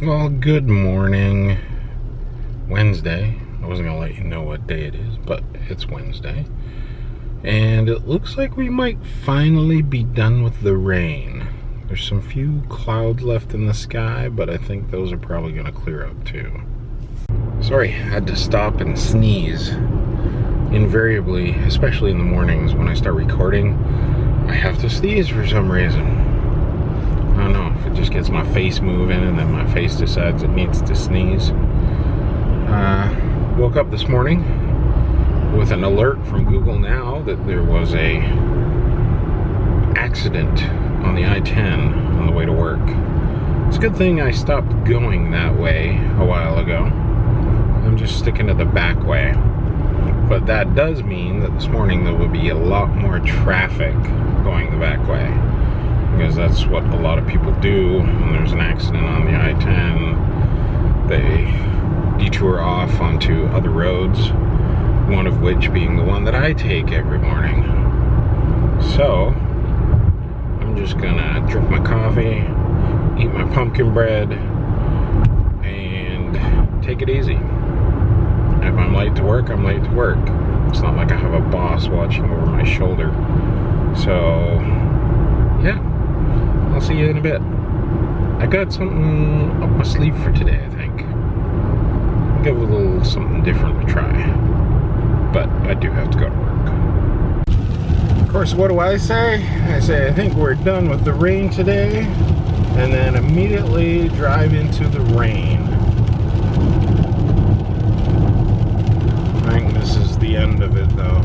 Well, good morning. Wednesday. I wasn't gonna let you know what day it is, but it's Wednesday. And it looks like we might finally be done with the rain. There's some few clouds left in the sky, but I think those are probably gonna clear up too. Sorry, I had to stop and sneeze. Invariably, especially in the mornings when I start recording, I have to sneeze for some reason. I don't know if it just gets my face moving and then my face decides it needs to sneeze. Woke up this morning with an alert from Google Now that there was a accident on the I-10 on the way to work. It's a good thing I stopped going that way a while ago. I'm just sticking to the back way. But that does mean that this morning there will be a lot more traffic going the back way, because that's what a lot of people do when there's an accident on the I-10. They detour off onto other roads, one of which being the one that I take every morning. So I'm just gonna drink my coffee, eat my pumpkin bread, and take it easy. If I'm late to work, I'm late to work. It's not like I have a boss watching over my shoulder. So yeah, I'll see you in a bit. I got something up my sleeve for today, I think. Give a little something different to try. But I do have to go to work. Of course, what do I say? I say I think we're done with the rain today, and then immediately drive into the rain. I think this is the end of it though.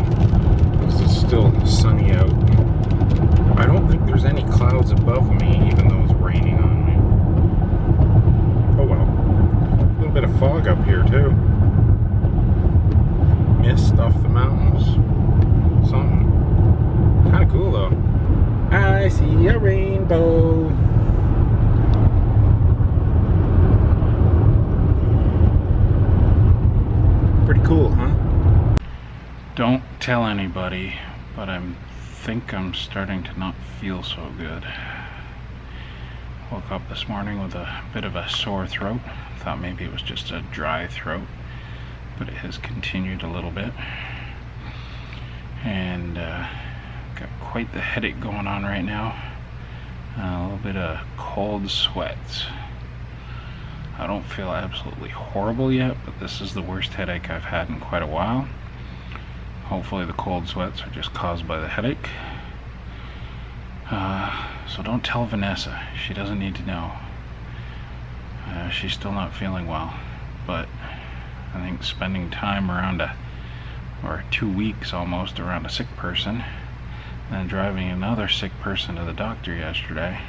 This is still sunny out. I don't think there's any clouds above me, even though it's raining on me. Oh well. A little bit of fog up here too. Mist off the mountains. Something. Kind of cool though. I see a rainbow. Pretty cool, huh? Don't tell anybody, but I think I'm starting to not feel so good. Woke up this morning with a bit of a sore throat. Thought maybe it was just a dry throat, but it has continued a little bit. And got quite the headache going on right now. A little bit of cold sweats. I don't feel absolutely horrible yet, but this is the worst headache I've had in quite a while. Hopefully the cold sweats are just caused by the headache. So don't tell Vanessa. She doesn't need to know. She's still not feeling well, but I think spending time around or 2 weeks almost around a sick person, and then driving another sick person to the doctor yesterday,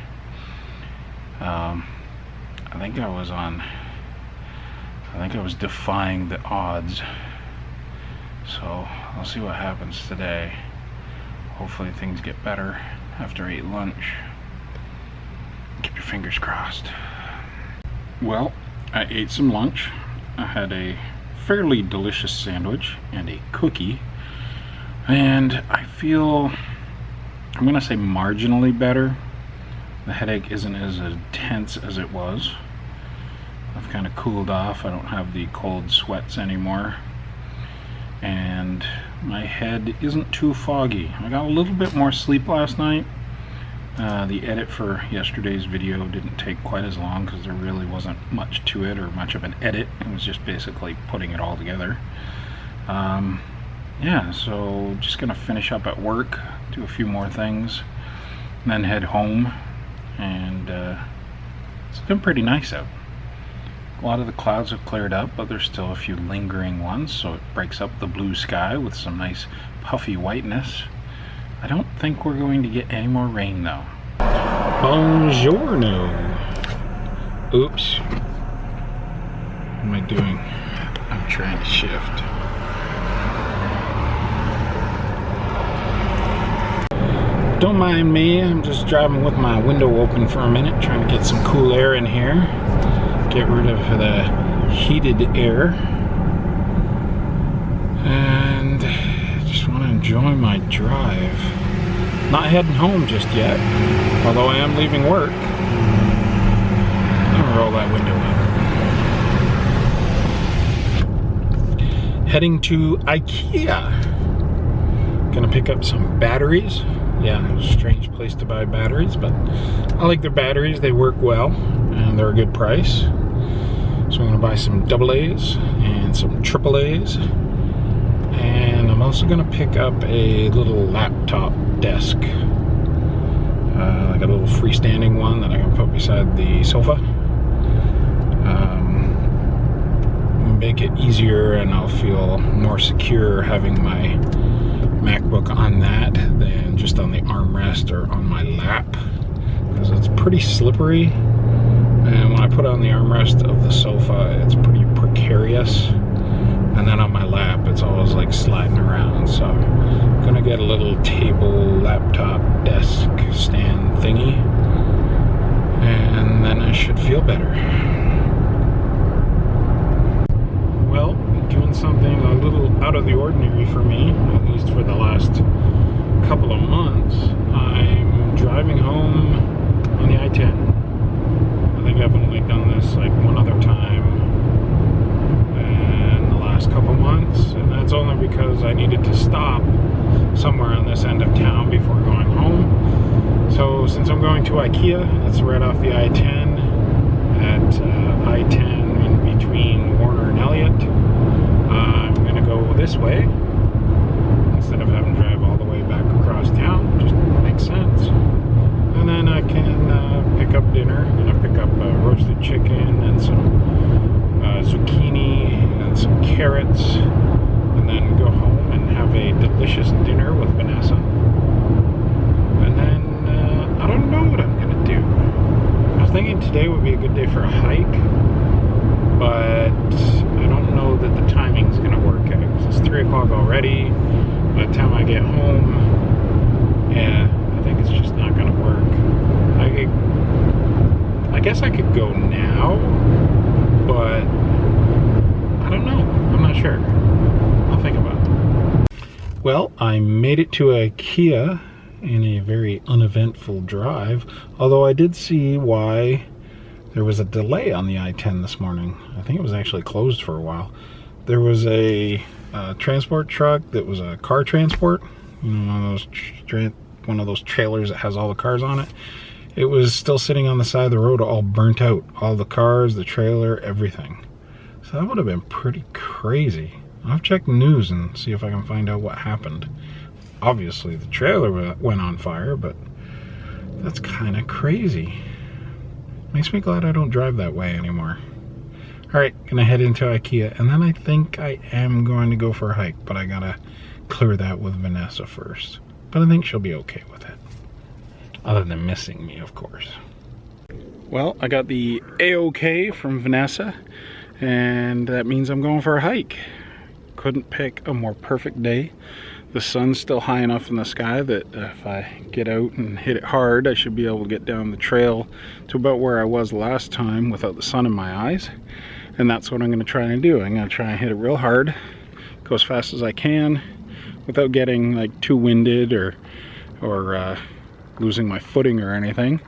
I think I was defying the odds. So I'll see what happens today. Hopefully things get better after I eat lunch. Keep your fingers crossed. Well, I ate some lunch. I had a fairly delicious sandwich and a cookie, and I feel, I'm gonna say marginally better. The headache isn't as intense as it was. I've kind of cooled off. I don't have the cold sweats anymore. And my head isn't too foggy. I got a little bit more sleep last night. The edit for yesterday's video didn't take quite as long because there really wasn't much to it, or much of an edit. It was just basically putting it all together. Yeah, so just gonna finish up at work, do a few more things, and then head home. And it's been pretty nice out. A lot of the clouds have cleared up, but there's still a few lingering ones, so it breaks up the blue sky with some nice puffy whiteness. I don't think we're going to get any more rain though. Buongiorno. Oops. What am I doing? I'm trying to shift. Don't mind me, I'm just driving with my window open for a minute, trying to get some cool air in here. Get rid of the heated air. And just want to enjoy my drive. Not heading home just yet, although I am leaving work. Alright. roll that window up. Heading to Ikea. Gonna pick up some batteries. Yeah, strange place to buy batteries, but I like their batteries. They work well and they're a good price. So I'm gonna buy some AA's and some AAA's. And I'm also gonna pick up a little laptop desk. Like a little freestanding one that I can put beside the sofa. Make it easier and I'll feel more secure having my MacBook on that than just on the armrest or on my lap, because it's pretty slippery, and when I put it on the armrest of the sofa it's pretty precarious, and then on my lap it's always like sliding around. So I'm gonna get a little table laptop desk stand thingy, and then I should feel better. Well, doing something a little out of the ordinary for me, at least for the last couple of months. I'm driving home on the I-10. I think I've only done this like one other time in the last couple months, and that's only because I needed to stop somewhere on this end of town before going home. So since I'm going to Ikea, it's right off the I-10 at I-10 in between Warner and Elliott. I'm going to go this way instead of having to drive all the way back across town. Just makes sense. And then I can pick up dinner. I'm going to pick up roasted chicken and some zucchini and some carrots, and then go home and have a delicious dinner with Vanessa. And then I don't know what I'm going to do. I was thinking today would be a good day for a hike, but I don't know that the timing's gonna work out because it's 3 o'clock already. By the time I get home, yeah, I think it's just not gonna work. I guess I could go now, but I don't know. I'm not sure. I'll think about it. Well, I made it to Ikea in a very uneventful drive, although I did see why there was a delay on the I-10 this morning. I think it was actually closed for a while. There was a transport truck that was a car transport, you know, one of those trailers that has all the cars on it. It was still sitting on the side of the road, all burnt out. All the cars, the trailer, everything. So that would have been pretty crazy. I'll have to check the news and see if I can find out what happened. Obviously the trailer went on fire, but that's kind of crazy. Makes me glad I don't drive that way anymore. Alright, gonna head into Ikea, and then I think I am going to go for a hike, but I gotta clear that with Vanessa first. But I think she'll be okay with it. Other than missing me, of course. Well, I got the A-OK from Vanessa, and that means I'm going for a hike. Couldn't pick a more perfect day. The sun's still high enough in the sky that if I get out and hit it hard, I should be able to get down the trail to about where I was last time without the sun in my eyes. And that's what I'm going to try and do. I'm going to try and hit it real hard, go as fast as I can without getting like too winded or losing my footing or anything.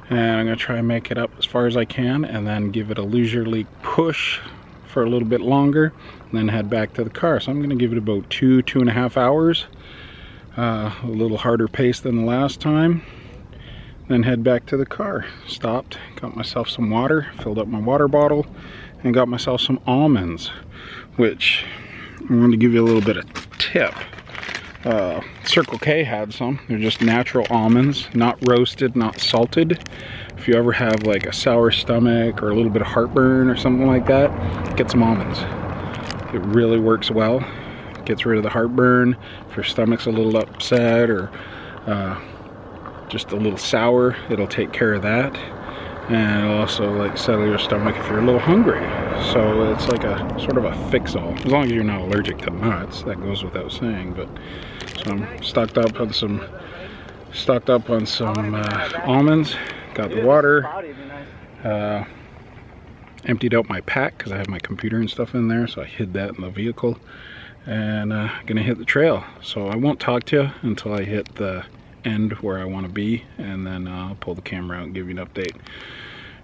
And I'm going to try and make it up as far as I can, and then give it a leisurely push for a little bit longer, and then head back to the car. So I'm going to give it about 2.5 hours, a little harder pace than the last time, then head back to the car. Stopped, got myself some water, filled up my water bottle, and got myself some almonds, which I'm going to give you a little bit of tip. Circle K had some. They're just natural almonds, not roasted, not salted. If you ever have like a sour stomach or a little bit of heartburn or something like that, get some almonds. It really works well. Gets rid of the heartburn. If your stomach's a little upset or just a little sour, it'll take care of that. And it'll also like settle your stomach if you're a little hungry. So it's like a sort of a fix-all. As long as you're not allergic to nuts, that goes without saying. But so I'm stocked up on some almonds. Got the water. Emptied out my pack because I have my computer and stuff in there, so I hid that in the vehicle. And gonna hit the trail. So I won't talk to you until I hit the end where I want to be, and then I'll pull the camera out and give you an update.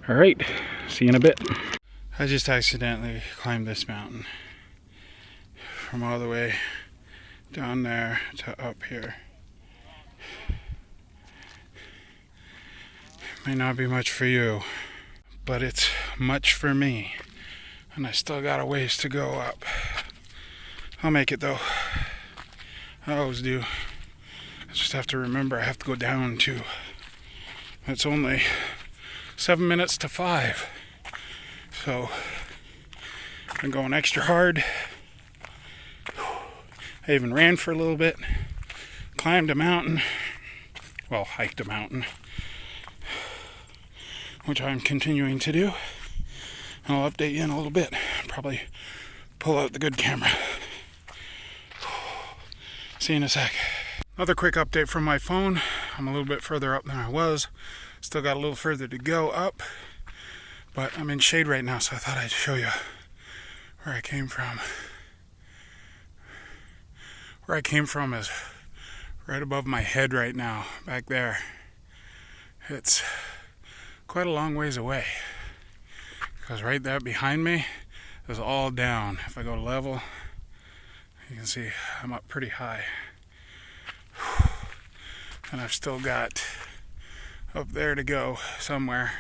All right, see you in a bit. I just accidentally climbed this mountain from all the way down there to up here. May not be much for you, but it's much for me. And I still got a ways to go up. I'll make it though. I always do. I just have to remember I have to go down too. It's only 7 minutes to 5. So I'm going extra hard. I even ran for a little bit. Climbed a mountain. Well, hiked a mountain. Which I'm continuing to do. I'll update you in a little bit. Probably pull out the good camera. See you in a sec. Another quick update from my phone. I'm a little bit further up than I was. Still got a little further to go up. But I'm in shade right now, so I thought I'd show you where I came from. Where I came from is right above my head right now, back there. It's quite a long ways away. Because right there behind me is all down. If I go to level, you can see I'm up pretty high. And I've still got up there to go somewhere,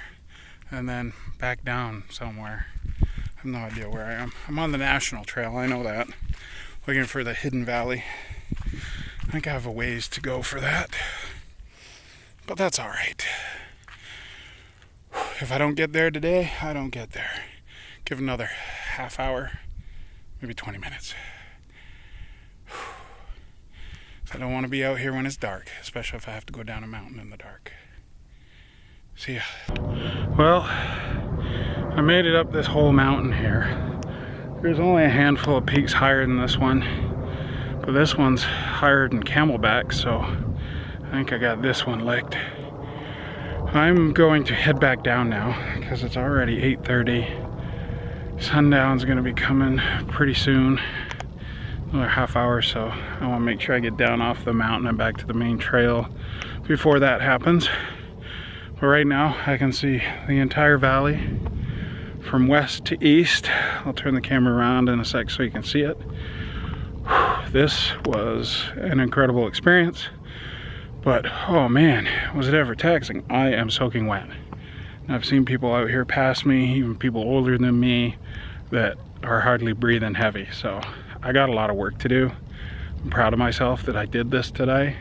and then back down somewhere. I have no idea where I am. I'm on the National Trail, I know that. Looking for the Hidden Valley. I think I have a ways to go for that. But that's alright. If I don't get there today, I don't get there. Give another half hour, maybe 20 minutes. So I don't want to be out here when it's dark, especially if I have to go down a mountain in the dark. See ya. Well, I made it up this whole mountain here. There's only a handful of peaks higher than this one, but this one's higher than Camelback, so I think I got this one licked. I'm going to head back down now because it's already 8:30. Sundown's going to be coming pretty soon. Another half hour or so. I want to make sure I get down off the mountain and back to the main trail before that happens. But right now I can see the entire valley from west to east. I'll turn the camera around in a sec so you can see it. This was an incredible experience. But, oh man, was it ever taxing. I am soaking wet. And I've seen people out here past me, even people older than me, that are hardly breathing heavy. So I got a lot of work to do. I'm proud of myself that I did this today.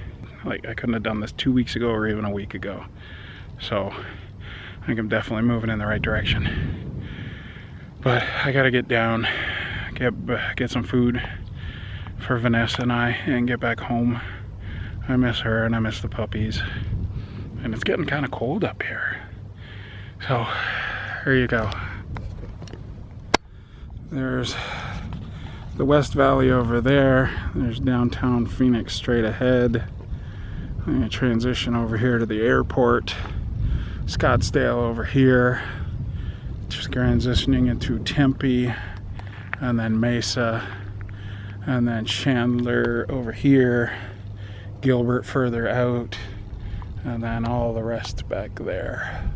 Like, I couldn't have done this 2 weeks ago or even a week ago. So I think I'm definitely moving in the right direction. But I gotta get down, get some food for Vanessa and I, and get back home. I miss her and I miss the puppies. And it's getting kind of cold up here. So, here you go. There's the West Valley over there. There's downtown Phoenix straight ahead. I'm gonna transition over here to the airport. Scottsdale over here. Just transitioning into Tempe. And then Mesa. And then Chandler over here. Gilbert further out, and then all the rest back there.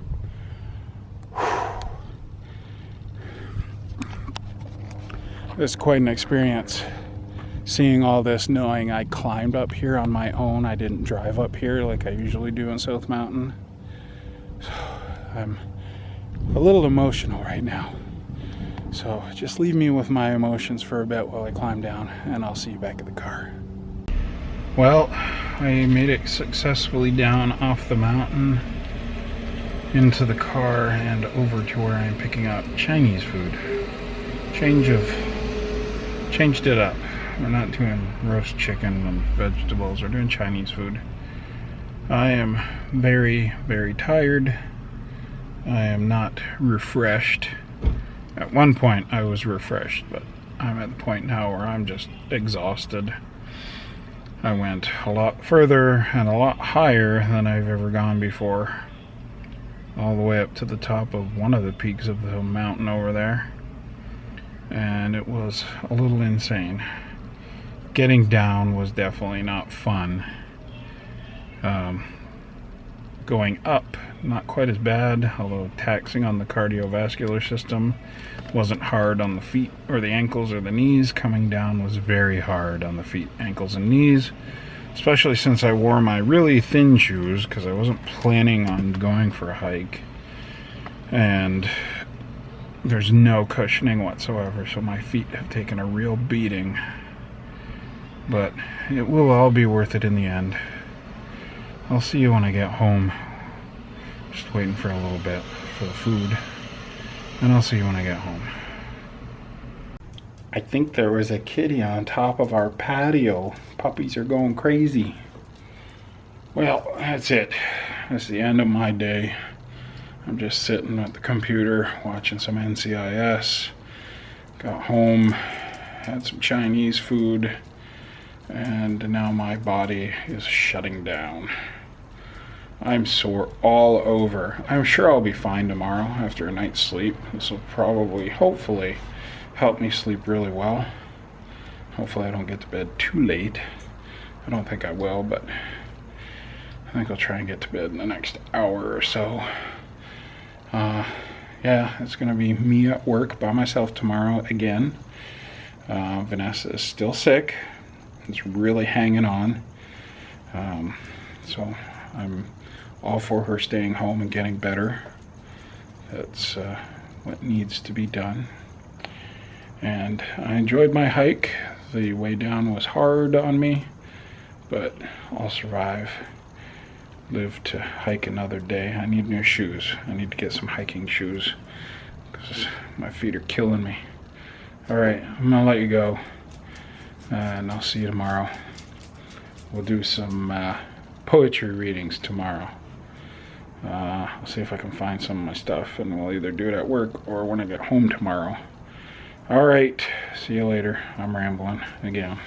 It's quite an experience seeing all this, knowing I climbed up here on my own. I didn't drive up here like I usually do in South Mountain. So I'm a little emotional right now. So just leave me with my emotions for a bit while I climb down, and I'll see you back at the car. Well, I made it successfully down off the mountain into the car and over to where I'm picking up Chinese food. Changed it up. We're not doing roast chicken and vegetables. We're doing Chinese food. I am very, very tired. I am not refreshed. At one point I was refreshed, but I'm at the point now where I'm just exhausted. I went a lot further and a lot higher than I've ever gone before. All the way up to the top of one of the peaks of the mountain over there. And it was a little insane. Getting down was definitely not fun. Going up, not quite as bad, although taxing on the cardiovascular system. Wasn't hard on the feet or the ankles or the knees. Coming down was very hard on the feet, ankles, and knees, especially since I wore my really thin shoes because I wasn't planning on going for a hike. And there's no cushioning whatsoever, so my feet have taken a real beating. But it will all be worth it in the end. I'll see you when I get home. Just waiting for a little bit for the food. And I'll see you when I get home. I think there was a kitty on top of our patio. Puppies are going crazy. Well, that's it. That's the end of my day. I'm just sitting at the computer watching some NCIS. Got home, had some Chinese food, and now my body is shutting down. I'm sore all over. I'm sure I'll be fine tomorrow after a night's sleep. This will probably, hopefully, help me sleep really well. Hopefully I don't get to bed too late. I don't think I will, but I think I'll try and get to bed in the next hour or so. Yeah, it's going to be me at work by myself tomorrow again. Vanessa is still sick. It's really hanging on. So I'm all for her staying home and getting better. That's what needs to be done. And I enjoyed my hike. The way down was hard on me, but I'll survive. Live to hike another day. I need new shoes. I need to get some hiking shoes because my feet are killing me. Alright, I'm gonna let you go, and I'll see you tomorrow. We'll do some poetry readings tomorrow. I'll see if I can find some of my stuff, and we'll either do it at work or when I get home tomorrow. Alright, see you later. I'm rambling again.